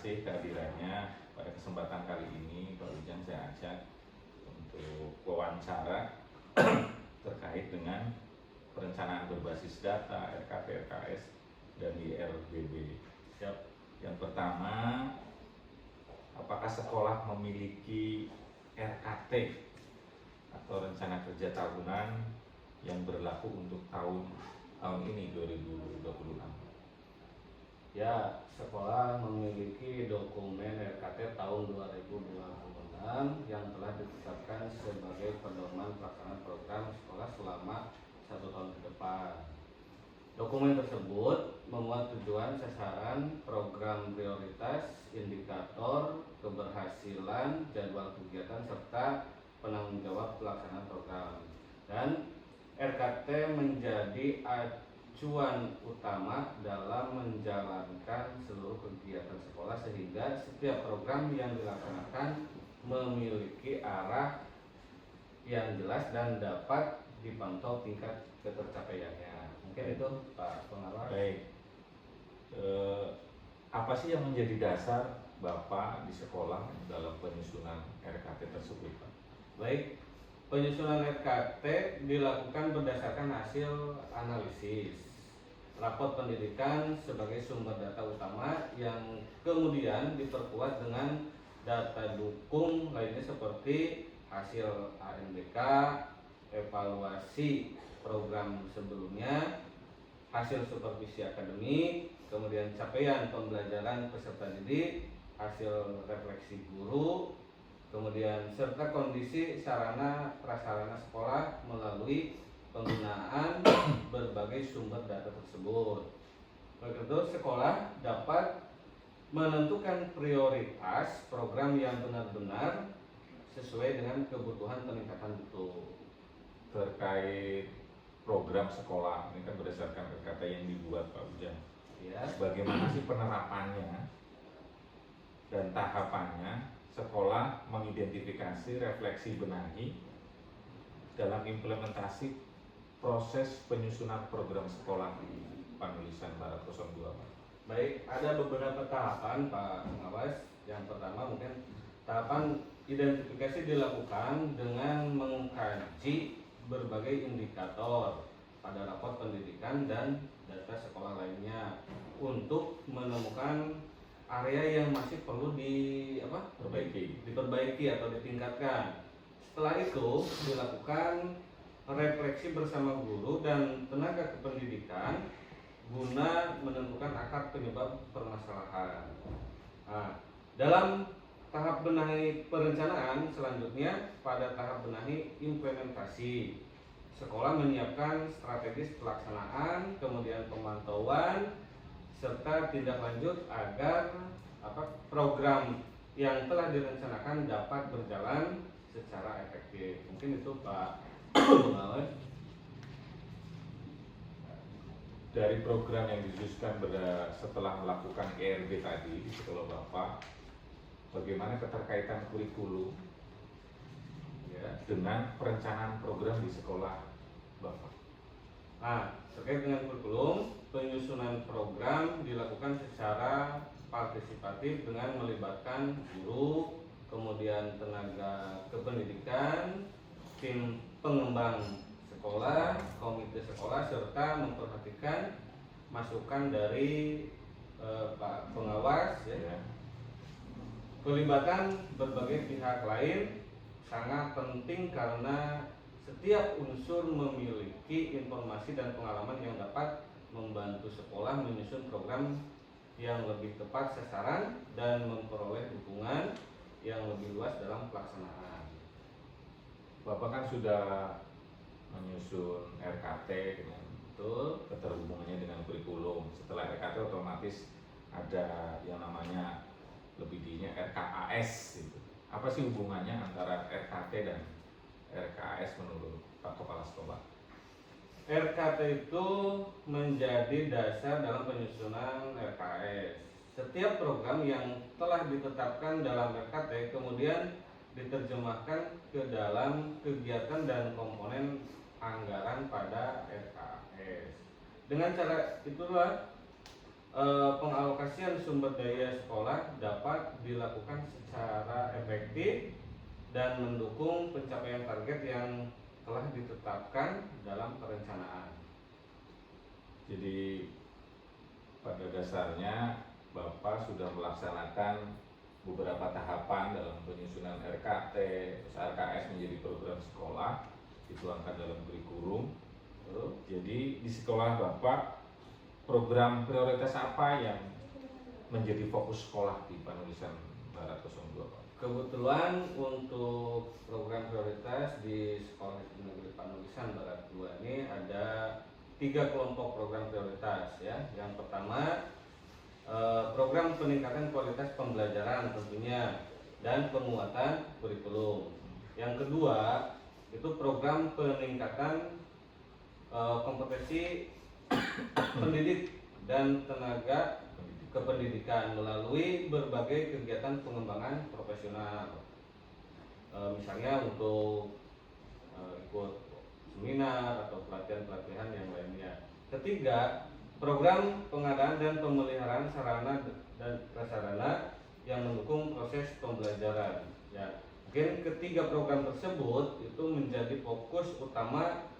kasih kehadirannya. Pada kesempatan kali ini Pak Ujang saya ajak untuk wawancara terkait dengan perencanaan berbasis data RKT, RKS, dan IRBB. Yang pertama, apakah sekolah memiliki RKT atau rencana kerja tahunan yang berlaku untuk tahun ini 2026? Ya, sekolah memiliki dokumen RKT tahun 2026 yang telah ditetapkan sebagai pedoman pelaksanaan program sekolah selama 1 tahun ke depan. Dokumen tersebut memuat tujuan, sasaran, program prioritas, indikator, keberhasilan, jadwal kegiatan, serta penanggung jawab pelaksanaan program. Dan RKT menjadi acuan utama dalam menjalankan seluruh kegiatan sekolah, sehingga setiap program yang dilaksanakan memiliki arah yang jelas dan dapat dipantau tingkat ketercapaiannya. Mungkin itu Pak Pengawas. Baik, apa sih yang menjadi dasar Bapak di sekolah dalam penyusunan RKT tersebut, Pak? Baik, penyusunan RKT dilakukan berdasarkan hasil analisis rapot pendidikan sebagai sumber data utama yang kemudian diperkuat dengan data dukung lainnya seperti hasil ANBK, evaluasi program sebelumnya, hasil supervisi akademik, kemudian capaian pembelajaran peserta didik, hasil refleksi guru, kemudian serta kondisi sarana prasarana sekolah melalui penggunaan berbagai sumber data tersebut. Oleh itu, sekolah dapat menentukan prioritas program yang benar-benar sesuai dengan kebutuhan peningkatan itu. Terkait program sekolah ini kan berdasarkan RKT yang dibuat Pak Ujang. Ya. Bagaimana sih penerapannya dan tahapannya sekolah mengidentifikasi, refleksi, benahi dalam implementasi proses penyusunan program sekolah di Panulisan Barat 02, Pak? Baik, ada beberapa tahapan Pak Pengawas. Yang pertama mungkin tahapan identifikasi dilakukan dengan mengkaji berbagai indikator pada rapot pendidikan dan data sekolah lainnya untuk menemukan area yang masih perlu diperbaiki atau ditingkatkan. Setelah itu dilakukan refleksi bersama guru dan tenaga kependidikan guna menentukan akar penyebab permasalahan. Nah, dalam tahap benahi perencanaan selanjutnya, pada tahap benahi implementasi, sekolah menyiapkan strategis pelaksanaan, kemudian pemantauan, serta tindak lanjut agar program yang telah direncanakan dapat berjalan secara efektif. Mungkin itu Pak Pengawas. Dari program yang disusun setelah melakukan IRB tadi di sekolah Bapak, bagaimana keterkaitan kurikulum dengan perencanaan program di sekolah Bapak? Nah, terkait dengan kurikulum, penyusunan program dilakukan secara partisipatif dengan melibatkan guru, kemudian tenaga kependidikan, tim pengembang sekolah, komite sekolah, serta memperhatikan masukan dari Pak Pengawas. Pelibatan berbagai pihak lain sangat penting karena setiap unsur memiliki informasi dan pengalaman yang dapat membantu sekolah menyusun program yang lebih tepat sasaran dan memperoleh dukungan yang lebih luas dalam pelaksanaan. Bapak kan sudah menyusun RKT dengan keterhubungannya dengan kurikulum. Setelah RKT otomatis ada yang namanya lebih dinya RKAS gitu. Apa sih hubungannya antara RKT dan RKAS menurut Pak Kepala Sekolah? RKT itu menjadi dasar dalam penyusunan RKS. Setiap program yang telah ditetapkan dalam RKT kemudian diterjemahkan ke dalam kegiatan dan komponen anggaran pada RKS. Dengan cara itulah pengalokasian sumber daya sekolah dapat dilakukan secara efektif dan mendukung pencapaian target yang telah ditetapkan dalam perencanaan. Jadi pada dasarnya Bapak sudah melaksanakan beberapa tahapan dalam penyusunan RKT, RKS menjadi program sekolah, dituangkan dalam kurikulum. Jadi di sekolah Bapak, program prioritas apa yang menjadi fokus sekolah di Panulisan Barat 02, Pak? Kebetulan untuk program prioritas di Sekolah SD Negeri Panulisan Barat 2 ini ada 3 kelompok program prioritas ya. Yang pertama program peningkatan kualitas pembelajaran tentunya dan penguatan kurikulum. Yang kedua itu program peningkatan kompetensi pendidik dan tenaga kependidikan melalui berbagai kegiatan pengembangan profesional, misalnya untuk ikut seminar atau pelatihan-pelatihan yang lainnya. Ketiga, program pengadaan dan pemeliharaan sarana dan prasarana yang mendukung proses pembelajaran. Ya, mungkin ketiga program tersebut itu menjadi fokus utama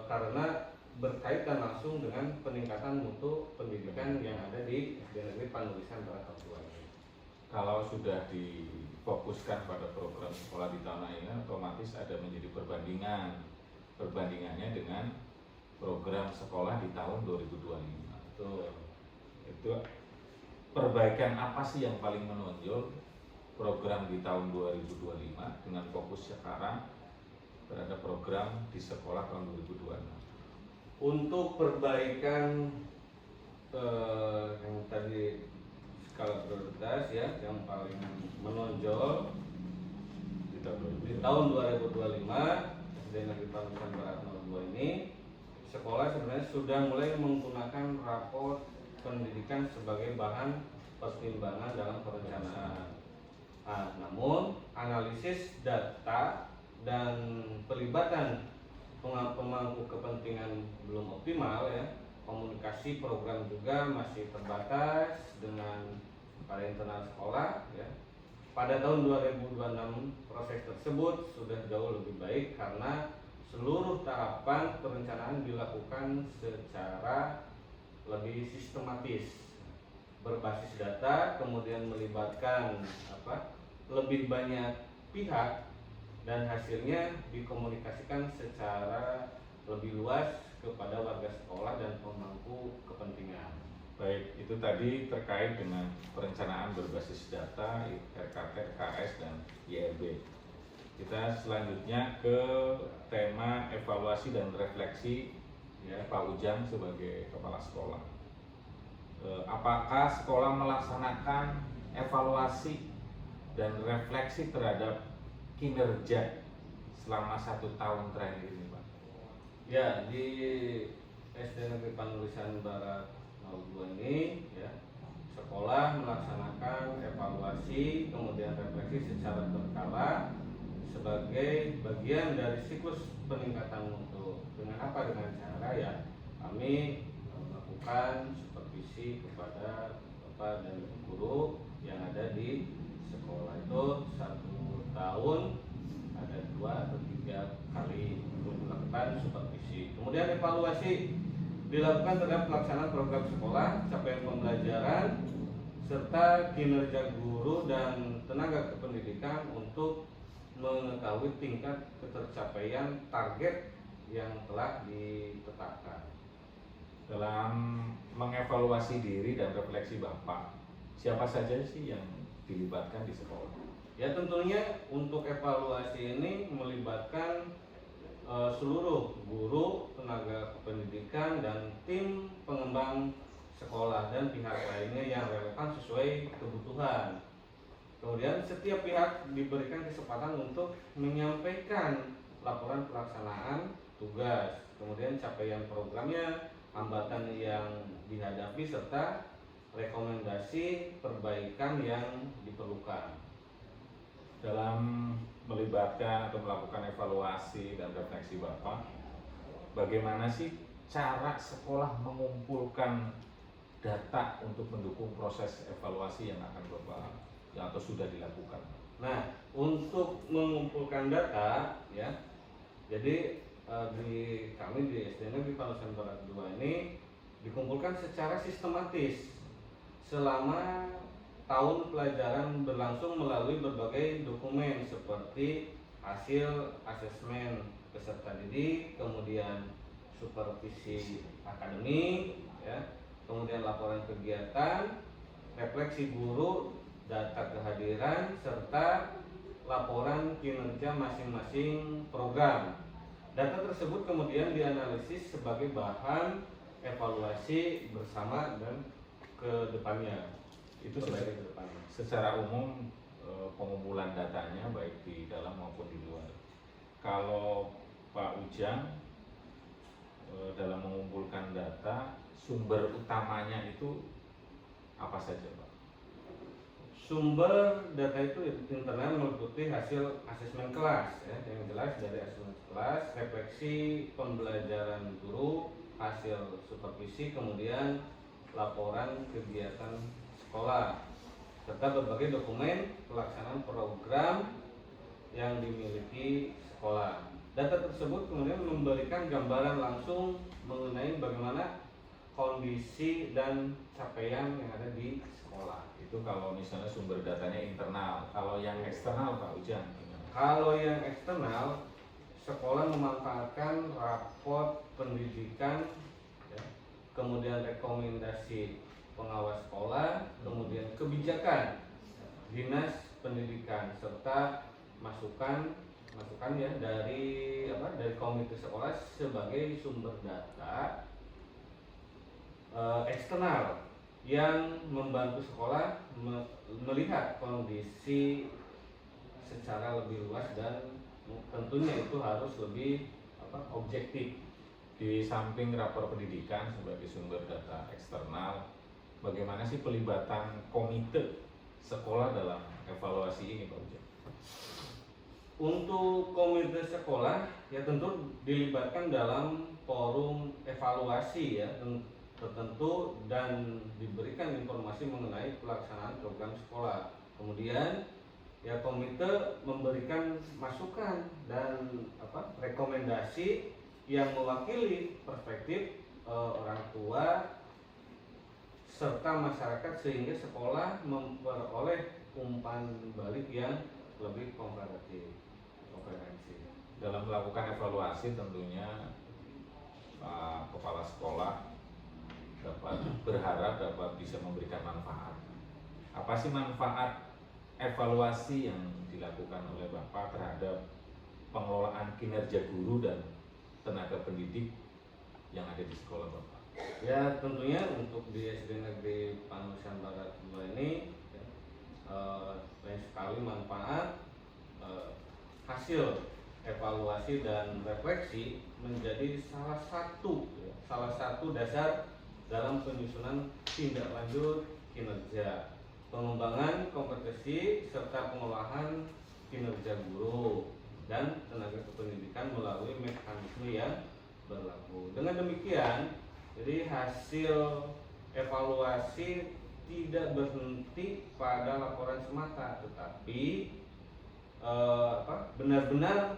karena berkaitan langsung dengan peningkatan mutu pendidikan yang ada di SD Negeri Panulisan Barat 2 ini. Kalau sudah difokuskan pada program sekolah di tanah ini, otomatis ada menjadi perbandingannya dengan program sekolah di tahun 2025. Itu perbaikan apa sih yang paling menonjol program di tahun 2025 dengan fokus sekarang terhadap program di sekolah tahun 2026? Untuk perbaikan yang tadi skala prioritas ya, yang paling menonjol di tahun 2025 SD Negeri Panulisan Barat 02 ini, sekolah sebenarnya sudah mulai menggunakan rapor pendidikan sebagai bahan pertimbangan dalam perencanaan. Namun analisis data dan pelibatan pemangku kepentingan belum optimal ya. Komunikasi program juga masih terbatas dengan para internal sekolah ya. Pada tahun 2026 proses tersebut sudah jauh lebih baik karena seluruh tahapan perencanaan dilakukan secara lebih sistematis, berbasis data, kemudian melibatkan lebih banyak pihak, dan hasilnya dikomunikasikan secara lebih luas kepada warga sekolah dan pemangku kepentingan. Baik, itu tadi terkait dengan perencanaan berbasis data, RKT, RKS, dan IRB. Kita selanjutnya ke tema evaluasi dan refleksi ya, Pak Ujang sebagai kepala sekolah. Apakah sekolah melaksanakan evaluasi dan refleksi terhadap kinerja selama 1 tahun terakhir ini, Pak? Ya, di SD Negeri Panulisan Barat 02 ini ya, sekolah melaksanakan evaluasi kemudian refleksi secara berkala sebagai bagian dari siklus peningkatan mutu. Dengan apa? Dengan cara ya kami melakukan supervisi kepada bapak dan ibu guru yang ada di sekolah. Itu 1 tahun ada 2 atau 3 kali untuk melakukan supervisi. Kemudian evaluasi dilakukan terhadap pelaksanaan program sekolah, capaian pembelajaran, serta kinerja guru dan tenaga kependidikan untuk mengetahui tingkat ketercapaian target yang telah ditetapkan. Dalam mengevaluasi diri dan refleksi Bapak, siapa saja sih yang dilibatkan di sekolah? Ya, tentunya untuk evaluasi ini melibatkan seluruh guru, tenaga kependidikan, dan tim pengembang sekolah dan pihak lainnya yang relevan sesuai kebutuhan. Kemudian setiap pihak diberikan kesempatan untuk menyampaikan laporan pelaksanaan tugas, kemudian capaian programnya, hambatan yang dihadapi, serta rekomendasi perbaikan yang diperlukan. Dalam melibatkan atau melakukan evaluasi dan refleksi Bapak, bagaimana sih cara sekolah mengumpulkan data untuk mendukung proses evaluasi yang akan Bapak yang atau sudah dilakukan? Nah, untuk mengumpulkan data ya, jadi di kami di SD Negeri Panusan Barat 2 ini dikumpulkan secara sistematis selama tahun pelajaran berlangsung melalui berbagai dokumen seperti hasil asesmen peserta didik, kemudian supervisi akademik, ya, kemudian laporan kegiatan, refleksi guru, data kehadiran, serta laporan kinerja masing-masing program. Data tersebut kemudian dianalisis sebagai bahan evaluasi bersama dan ke depannya. Itu sebagai ke depannya. Secara umum pengumpulan datanya baik di dalam maupun di luar. Kalau Pak Ujang dalam mengumpulkan data, sumber utamanya itu apa saja, Pak? Sumber data itu internal meliputi hasil asesmen kelas, ya, yang jelas dari asesmen kelas, refleksi pembelajaran guru, hasil supervisi, kemudian laporan kegiatan sekolah, serta berbagai dokumen pelaksanaan program yang dimiliki sekolah. Data tersebut kemudian memberikan gambaran langsung mengenai bagaimana kondisi dan capaian yang ada di sekolah. Itu kalau misalnya sumber datanya internal. Kalau yang eksternal, Pak Ujang gimana? Kalau yang eksternal, sekolah memanfaatkan raport pendidikan, ya, kemudian rekomendasi pengawas sekolah, kemudian kebijakan dinas pendidikan, serta masukan ya dari komite sekolah sebagai sumber data eksternal yang membantu sekolah melihat kondisi secara lebih luas dan tentunya itu harus lebih objektif. Di samping rapor pendidikan sebagai sumber data eksternal, bagaimana sih pelibatan komite sekolah dalam evaluasi ini, Pak Ujang? Untuk komite sekolah ya tentu dilibatkan dalam forum evaluasi ya tertentu dan diberikan informasi mengenai pelaksanaan program sekolah. Kemudian ya komite memberikan masukan dan rekomendasi yang mewakili perspektif orang tua serta masyarakat sehingga sekolah memperoleh umpan balik yang lebih komprehensif. Dalam melakukan evaluasi tentunya kepala sekolah berharap dapat bisa memberikan manfaat. Apa sih manfaat evaluasi yang dilakukan oleh Bapak terhadap pengelolaan kinerja guru dan tenaga pendidik yang ada di sekolah Bapak? Ya tentunya untuk di SD Negeri Panusan Barat 2 ini ya, banyak sekali manfaat. Hasil evaluasi dan refleksi menjadi salah satu dasar dalam penyusunan tindak lanjut kinerja, pengembangan kompetensi serta pengolahan kinerja guru dan tenaga kependidikan melalui mekanisme yang berlaku. Dengan demikian, jadi hasil evaluasi tidak berhenti pada laporan semata, tetapi benar-benar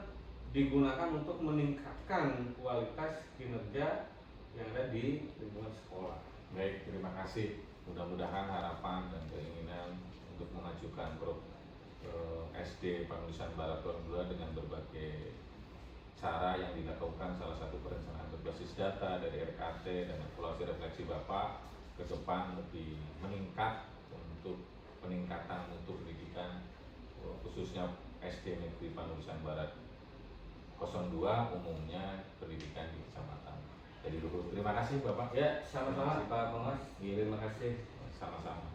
digunakan untuk meningkatkan kualitas kinerja yang ada di lingkungan sekolah. Baik, terima kasih. Mudah-mudahan harapan dan keinginan untuk mengajukan SD Panusan Barat 2 dengan berbagai cara yang dilakukan, salah satu perencanaan berbasis data dari RKT dan evaluasi refleksi Bapak ke depan lebih meningkat untuk peningkatan mutu pendidikan khususnya SD Negeri Panusan Barat 02 umumnya pendidikan di kecamatan. Jadi dulu terima kasih Bapak. Ya, sama-sama Pak Pengawas. Terima kasih. Sama-sama.